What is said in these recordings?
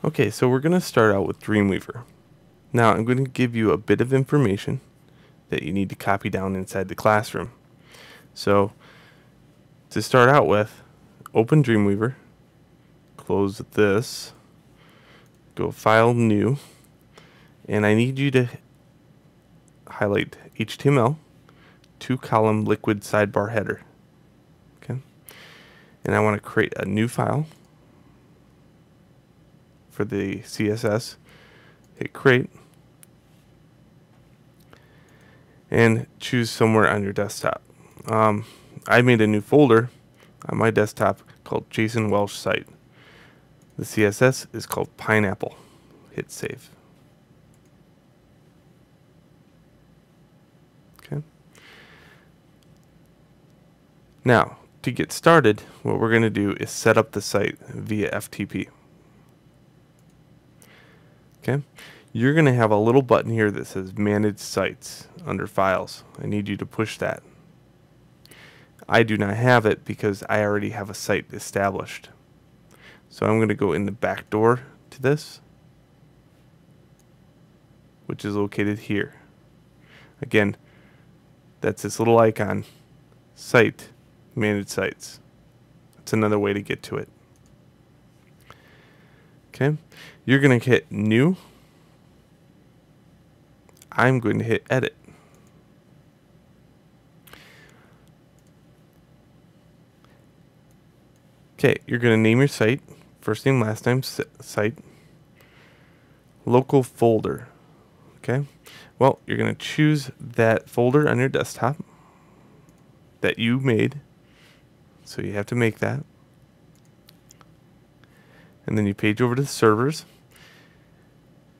Okay, so we're going to start out with Dreamweaver. Now I'm going to give you a bit of information that you need to copy down inside the classroom. So to start out with, open Dreamweaver, close this, go File, New, and I need you to highlight HTML, 2-column liquid sidebar header. Okay, and I want to create a new file for the CSS. Hit Create, and choose somewhere on your desktop. I made a new folder on my desktop called Jason Welsh Site. The CSS is called Pineapple. Hit Save. Okay. Now, to get started, what we're going to do is set up the site via FTP. Okay. You're going to have a little button here that says Manage Sites under Files. I need you to push that. I do not have it because I already have a site established. So I'm going to go in the back door to this, which is located here. Again, that's this little icon, Site, Manage Sites. That's another way to get to it. Okay, you're going to hit New. I'm going to hit Edit. Okay, you're going to name your site, first name, last name, site, local folder. Okay, well, you're going to choose that folder on your desktop that you made, so you have to make that. And then you page over to the servers.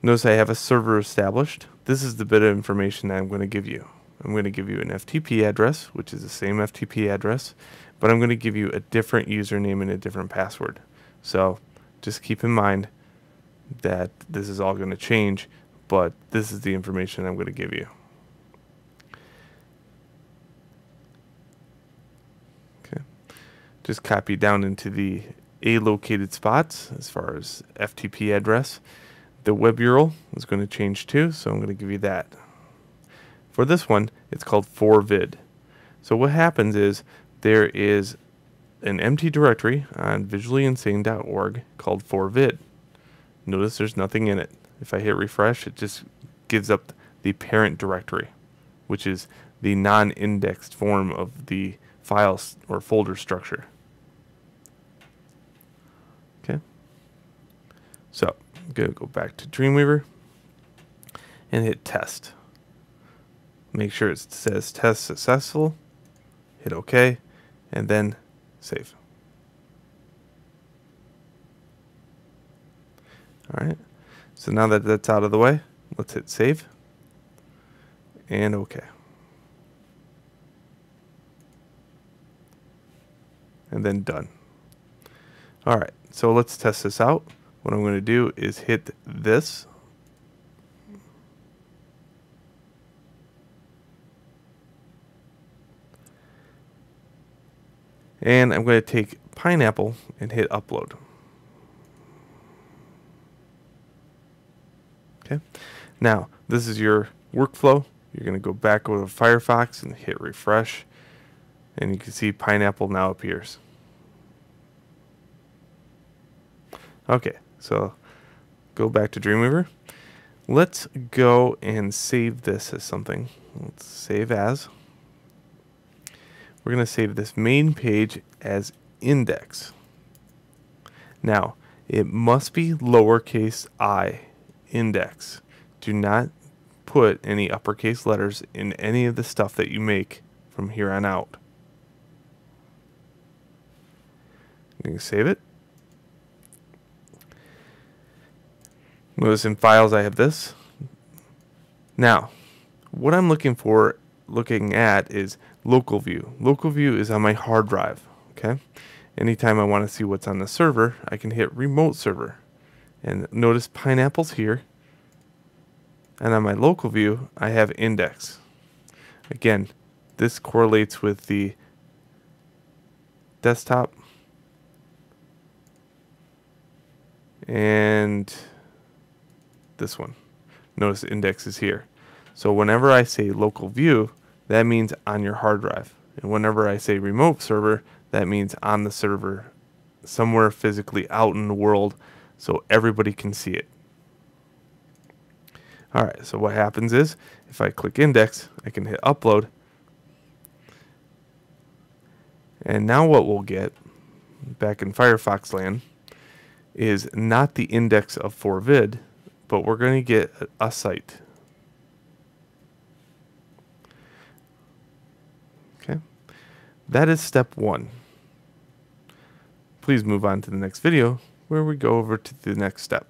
Notice I have a server established. This is the bit of information that I'm going to give you. I'm going to give you an FTP address, which is the same FTP address, but I'm going to give you a different username and a different password. So just keep in mind that this is all going to change, but this is the information I'm going to give you. Okay. Just copy down into the allocated spots as far as FTP address. The web URL is going to change too, so I'm going to give you that. For this one, it's called forvid. So what happens is there is an empty directory on visuallyinsane.org called forvid. Notice there's nothing in it. If I hit refresh, it just gives up the parent directory, which is the non-indexed form of the file or folder structure. Okay. So I'm going to go back to Dreamweaver and hit Test. Make sure it says Test Successful. Hit OK, and then Save. Alright, so now that that's out of the way, let's hit Save and OK. And then Done. Alright, so let's test this out. What I'm going to do is hit this. And I'm going to take Pineapple and hit Upload. Okay. Now, this is your workflow. You're going to go back over to Firefox and hit refresh. And you can see Pineapple now appears. Okay, so go back to Dreamweaver. Let's go and save this as something. Let's save as. We're going to save this main page as index. Now, it must be lowercase I, index. Do not put any uppercase letters in any of the stuff that you make from here on out. You can save it. Notice in Files I have this. Now, what I'm looking at is local view. Local view is on my hard drive. Okay. Anytime I want to see what's on the server, I can hit Remote Server. And notice Pineapple's here. And on my local view, I have index. Again, this correlates with the desktop. and this one. Notice the index is here. So whenever I say local view, that means on your hard drive. And whenever I say remote server, that means on the server somewhere physically out in the world so everybody can see it. Alright, so what happens is if I click index, I can hit upload. And now what we'll get back in Firefox land is not the index of for_vid, but we're going to get a site. Okay, that is step 1. Please move on to the next video where we go over to the next step.